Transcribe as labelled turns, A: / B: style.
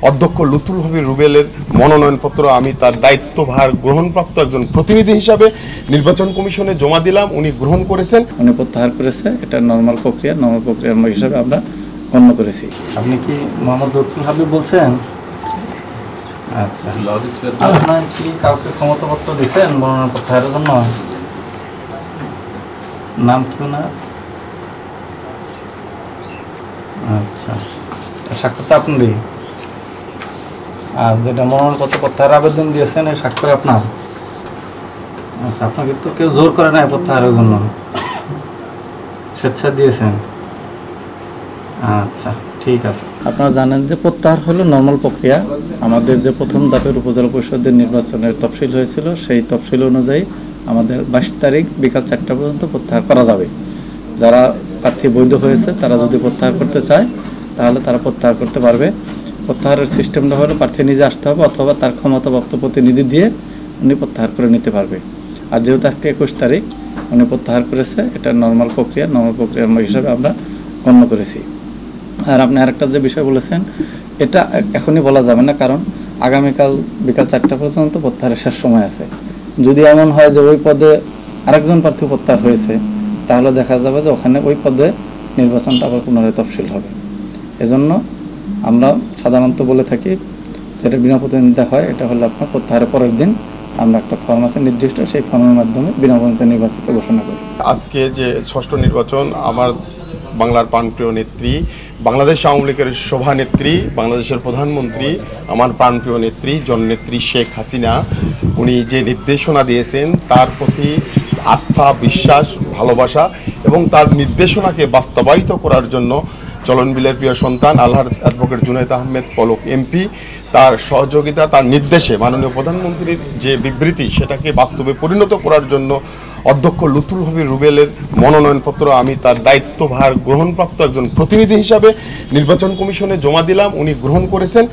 A: অধ্যক্ষ লুতুল হবির রুবেলের মনোনয়নপত্র আমি তার দায়িত্বভার গ্রহণপ্রাপ্ত একজন প্রতিনিধি হিসাবে নির্বাচন কমিশনে জমা দিলাম। উনি গ্রহণ করেছেন,
B: উনি প্রত্যাহার করেছে। এটা নর্মাল প্রক্রিয়া হিসাবে আমরা গণ্য করেছি।
C: আপনি কি মোহাম্মদ লুতুল হাবিব বলছেন? আচ্ছা, আপনার কি কাউকে ক্ষমতাপত্র দিচ্ছেন মনোনয়ন প্রত্যাহারের জন্য? নাম কি না? আচ্ছা, স্বাক্ষর তো আপনারই। আর যেটা মনোনয়নপত্র প্রত্যাহার আবেদন দিয়েছেন এই স্বাক্ষর আপনার? আচ্ছা, আপনাকে তো কেউ জোর করে নাই প্রত্যাহারের জন্য, স্বেচ্ছা দিয়েছেন। আচ্ছা, ঠিক আছে।
B: আপনারা জানেন যে প্রত্যাহার হলো নর্মাল প্রক্রিয়া। আমাদের যে প্রথম ধাপের উপজেলা পরিষদের নির্বাচনের তফসিল হয়েছিল সেই তফসিল অনুযায়ী আমাদের 22 তারিখ বিকাল 4টা পর্যন্ত প্রত্যাহার করা যাবে। যারা প্রার্থী বৈধ হয়েছে তারা যদি প্রত্যাহার করতে চায় তাহলে তারা প্রত্যাহার করতে পারবে। প্রত্যাহারের সিস্টেমটা হলো প্রার্থী নিজে আসতে হবে অথবা তার ক্ষমতাপ্রাপ্ত প্রতিনিধি দিয়ে উনি প্রত্যাহার করে নিতে পারবে। আর যেহেতু আজকে 21 তারিখ উনি প্রত্যাহার করেছে, এটা নর্মাল প্রক্রিয়া হিসাবে আমরা গণ্য করেছি। আর আপনি আরেকটা যে বিষয় বলেছেন এটা এখনই বলা যাবে না, কারণ আগামীকাল বিকাল 4টা পর্যন্ত প্রত্যাহারের শেষ সময় আছে। যদি এমন হয় যে ওই পদে আরেকজন প্রার্থী প্রত্যাহার হয়েছে তাহলে দেখা যাবে যে ওখানে ওই পদে নির্বাচনটা আবার পুনরায় তফসিল হবে। এজন্য আমরা সাধারণত বলে থাকি যেটা বিনা প্রতিদ্বন্দ্বিতা হয় এটা হলো আপনার প্রত্যাহারের পরের দিন আমরা একটা ফর্ম আছে নির্দিষ্ট, সেই ফর্মের মাধ্যমে বিনা প্রতিদ্বন্দ্বিতা নির্বাচিত ঘোষণা করি।
A: আজকে যে 6ষ্ঠ নির্বাচন, আমার বাংলার প্রাণপ্রিয় নেত্রী, বাংলাদেশ আওয়ামী লীগের সভানেত্রী, বাংলাদেশের প্রধানমন্ত্রী, আমার প্রাণপ্রিয় নেত্রী জননেত্রী শেখ হাসিনা উনি যে নির্দেশনা দিয়েছেন তার প্রতি আস্থা, বিশ্বাস, ভালোবাসা এবং তার নির্দেশনাকে বাস্তবায়িত করার জন্য চলনবিলের প্রিয় সন্তান আলহাজ অ্যাডভোকেট জুনায়েদ আহমেদ পলক এমপি, তার সহযোগিতা, তার নির্দেশে মাননীয় প্রধানমন্ত্রীর যে বিবৃতি সেটাকে বাস্তবে পরিণত করার জন্য অধ্যক্ষ লুতুল হবির রুবেলের মনোনয়নপত্র আমি তার দায়িত্বভার গ্রহণপ্রাপ্ত একজন প্রতিনিধি হিসাবে নির্বাচন কমিশনে জমা দিলাম। উনি গ্রহণ করেছেন।